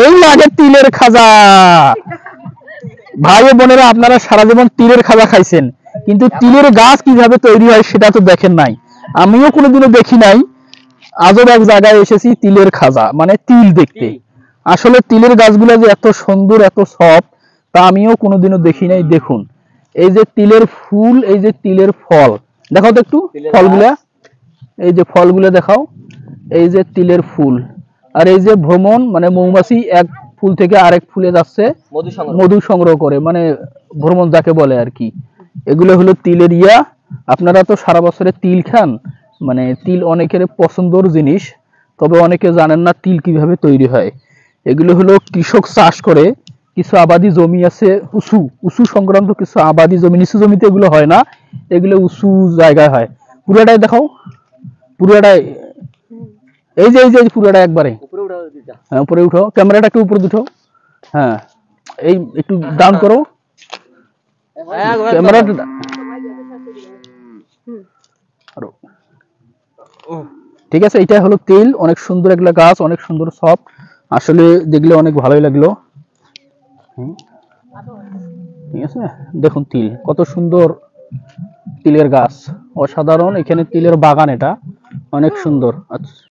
এই লাগে তিলের খাজা। ভাই ও বোনেরা, আপনারা সারা জীবন তিলের খাজা খাইছেন, কিন্তু তিলের গাছ কিভাবে তৈরি হয় সেটা তো দেখেন নাই, আমিও কোনোদিনও দেখি নাই। আজব এক জায়গায় এসেছি তিলের খাজা মানে তিল দেখতে। আসলে তিলের গাছগুলো যে এত সুন্দর এত সফট তা আমিও কোনোদিনও দেখি নাই। দেখুন এই যে তিলের ফুল, এই যে তিলের ফল, দেখাও তো একটু ফলগুলা, এই যে ফলগুলো দেখাও, এই যে তিলের ফুল, আর এই যে ভ্রমণ মানে মৌমাছি এক ফুল থেকে আরেক ফুলে যাচ্ছে মধু সংগ্রহ করে, মানে ভ্রমণ যাকে বলে আর কি। এগুলো হলো তিলের ইয়া। আপনারা তো সারা বছরে তিল খান, মানে তিল অনেকের পছন্দের জিনিস, তবে অনেকে জানেন না তিল কিভাবে তৈরি হয়। এগুলো হলো কৃষক চাষ করে, কিছু আবাদি জমি আছে, উঁচু উঁচু সংক্রান্ত কিছু আবাদি জমি, নিচু জমিতে এগুলো হয় না, এগুলো উঁচু জায়গায় হয়। পুরাটাই দেখাও, পুরাটাই, এই যে পুরাটা একবারে, হ্যাঁ উপরে উঠো, ক্যামেরাটা একটু উপরে উঠো, হ্যাঁ এই একটু ডাউন করো ক্যামেরাটা। ঠিক আছে, এটা হলো তিল, অনেক সুন্দর একটা গাছ, অনেক সুন্দর সব, আসলে দেখলে অনেক ভালোই লাগলো। ঠিক আছে, দেখুন তিল কত সুন্দর, তিলের গাছ অসাধারণ, এখানে তিলের বাগান, এটা অনেক সুন্দর। আচ্ছা।